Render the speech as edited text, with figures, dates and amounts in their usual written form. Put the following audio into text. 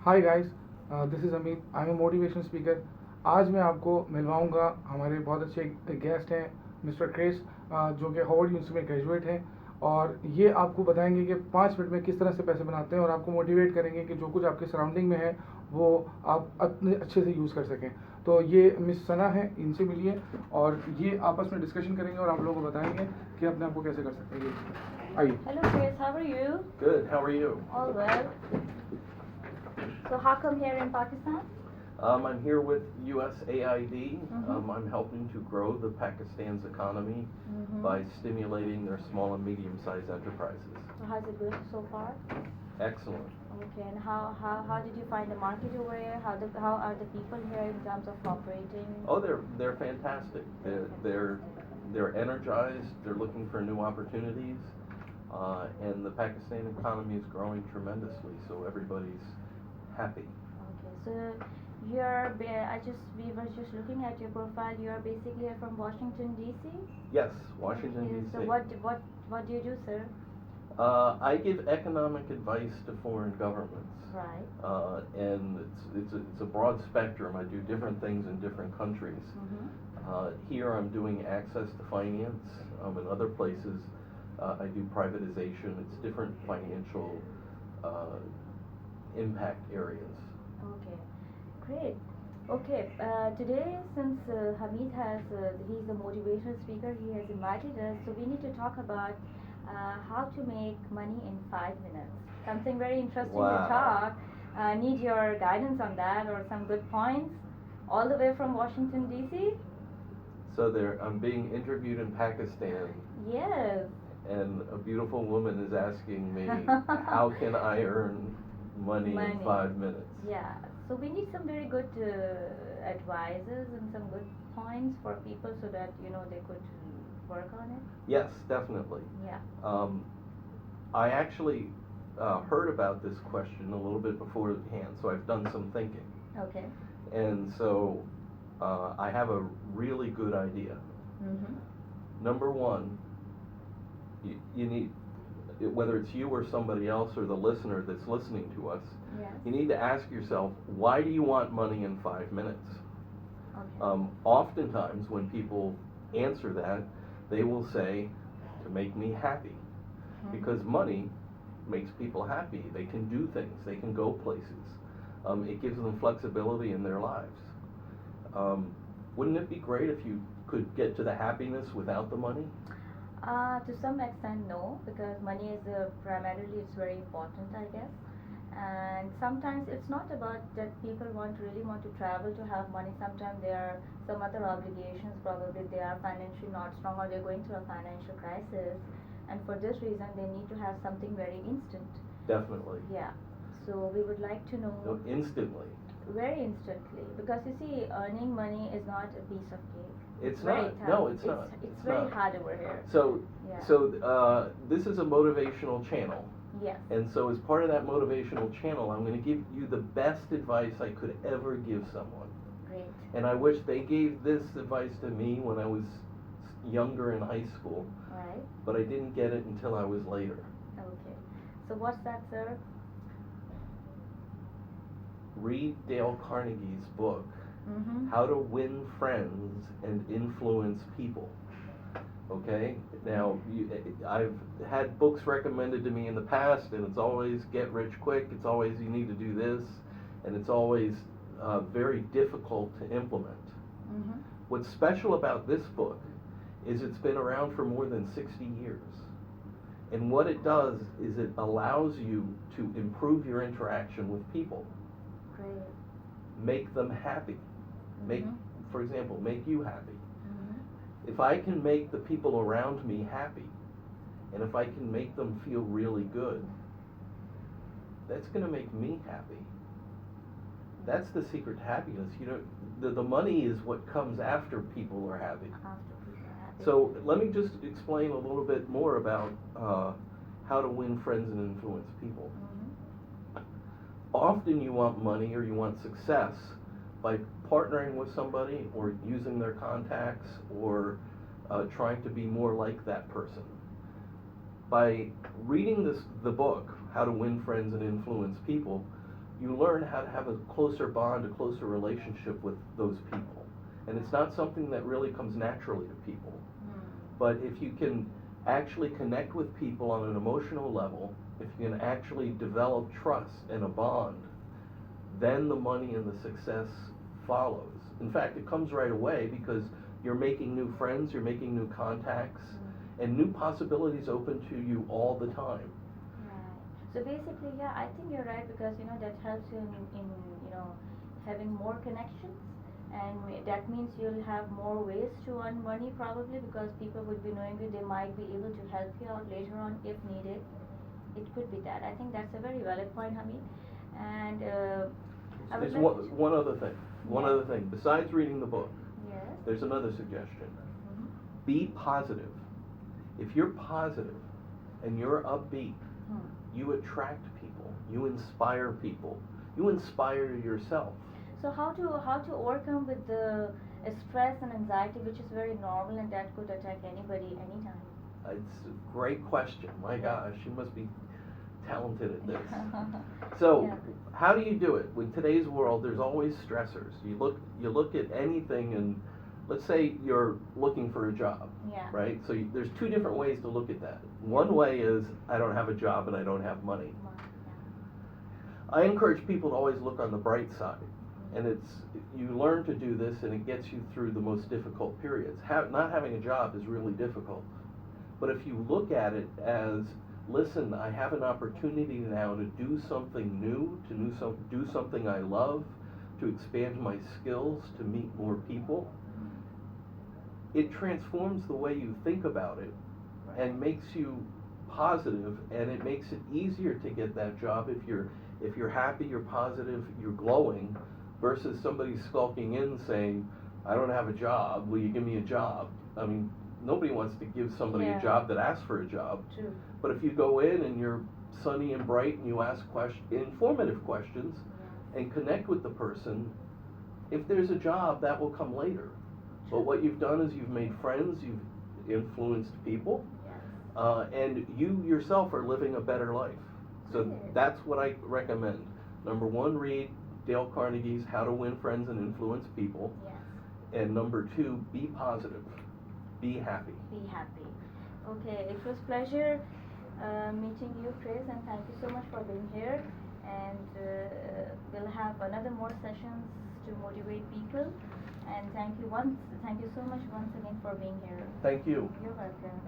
Hi guys, this is Amit. I am motivational speaker. आज मैं आपको मिलवाऊंगा हमारे बहुत अच्छे गेस्ट हैं, मिस्टर क्रिस, जो कि हार्वर्ड यूनिवर्सिटी में ग्रेजुएट हैं, और ये आपको बताएंगे कि 5 मिनट में किस तरह से पैसे बनाते हैं, और आपको मोटिवेट करेंगे कि जो कुछ आपके सराउंडिंग में है वो आप अपने अच्छे से यूज़ कर सकें। तो ये मिस सना है, इनसे मिलिए, और ये आपस में डिस्कशन करेंगे और आप लोगों को बताएंगे कि अपने आप को कैसे कर सकते हैं। ये आइए। Hello Chris, how are you? Good. How are you? All well. So how come here in Pakistan? I'm here with USAID. Mhm. I'm helping to grow the Pakistan's economy Mhm. by stimulating their small and medium-sized enterprises. So how's it going so far? Excellent. Okay, and how did you find the market over here? How are the people here in terms of cooperating? Oh, they're fantastic. They're energized. They're looking for new opportunities, and the Pakistan economy is growing tremendously. So everybody's happy. Okay, so we were just looking at your profile. You are basically from Washington D.C. Yes, Washington Okay, D.C. so what do you do, sir? I give economic advice to foreign governments. Right. And it's a broad spectrum. I do different things in different countries. Mhm. Here I'm doing access to finance. In other places, I do privatization. It's different financial uh, impact areas. Okay, great. Okay, today since Hameed he's a motivational speaker, he has invited us, so we need to talk about how to make money in 5 minutes. Something very interesting to Wow. talk. Need your guidance on that or some good points. All the way from Washington D.C. So I'm being interviewed in Pakistan, Yes. and a beautiful woman is asking me, how can I earn money in 5 minutes? Yeah. So we need some very good advices and some good points for people so that they could work on it. Yes, definitely. Yeah. I actually heard about this question a little bit beforehand, so I've done some thinking. Okay. And so I have a really good idea. Mhm. Number one, you need, whether it's you or somebody else or the listener that's listening to us, Yes. you need to ask yourself, why do you want money in 5 minutes? Okay. Oftentimes, when people answer that, they will say, to make me happy. Mhm. Because money makes people happy. They can do things, they can go places. It gives them flexibility in their lives. Wouldn't it be great if you could get to the happiness without the money? To some extent, no, because money is primarily it's very important, I guess. And sometimes it's not about that people really want to travel to have money. Sometimes there are some other obligations. Probably they are financially not strong or they're going through a financial crisis, and for this reason they need to have something very instant. Definitely. Yeah. So we would like to know. No, instantly. Very instantly, because you see, earning money is not a piece of cake. It's very not. tough. No, it's not. It's It's very not. hard over here. So, Yeah. this is a motivational channel. Yes. And so, as part of that motivational channel, I'm going to give you the best advice I could ever give someone. Great. And I wish they gave this advice to me when I was younger in high school, Right. but I didn't get it until I was later. Okay. So what's that, sir? Read Dale Carnegie's book, Mm-hmm. How to Win Friends and Influence People. Okay? Now, I've had books recommended to me in the past, and it's always get rich quick, it's always you need to do this, and it's always very difficult to implement. Mm-hmm. What's special about this book is it's been around for more than 60 years. And what it does is it allows you to improve your interaction with people, Great. make them happy. Make, Mhm. for example, make you happy. Mm-hmm. If I can make the people around me happy, and if I can make them feel really good, that's going to make me happy. That's the secret to happiness. The money is what comes after people are happy. After people are happy. So let me just explain a little bit more about how to win friends and influence people. Mm-hmm. Often you want money or you want success by partnering with somebody or using their contacts or trying to be more like that person. By reading the book, How to Win Friends and Influence People, you learn how to have a closer bond, a closer relationship with those people. And it's not something that really comes naturally to people. But if you can actually connect with people on an emotional level, if you can actually develop trust and a bond, then the money and the success follows. In fact, it comes right away because you're making new friends, you're making new contacts, and new possibilities open to you all the time. Right. So basically, yeah, I think you're right because that helps you in having more connections, and that means you'll have more ways to earn money probably because people would be knowing you. They might be able to help you out later on if needed. It could be that. I think that's a very valid point, Hameed. And I would There's like to, one other thing. One Yeah. other thing. Besides reading the book, yes. there's another suggestion. Mhm. Be positive. If you're positive and you're upbeat, Hmm. you attract people. You inspire people. You inspire yourself. So how to overcome with the stress and anxiety, which is very normal and that could attack anybody anytime. It's a great question. My gosh, you must be talented at this. Yeah. So, how do you do it? With today's world, there's always stressors. You look at anything, and let's say you're looking for a job, Yeah. right? So there's two different ways to look at that. One way is I don't have a job and I don't have money. I encourage people to always look on the bright side, and you learn to do this, and it gets you through the most difficult periods. Not having a job is really difficult, but if you look at it as, listen, I have an opportunity now to do something new, to do something I love, to expand my skills, to meet more people, it transforms the way you think about it and makes you positive, and it makes it easier to get that job if you're happy, you're positive, you're glowing, versus somebody skulking in saying, I don't have a job, will you give me a job? I mean, nobody wants to give somebody Yeah. a job that asks for a job. True. But if you go in and you're sunny and bright and you ask informative questions and connect with the person, if there's a job, that will come later. But what you've done is you've made friends, you've influenced people, and you yourself are living a better life. So Good. that's what I recommend. Number one, read Dale Carnegie's How to Win Friends and Influence People. Yes. And number two, be positive. Be happy. Be happy. Okay, it was pleasure meeting you, Chris, and thank you so much for being here. And we'll have another more sessions to motivate people. And thank you so much once again for being here. Thank you. You're welcome.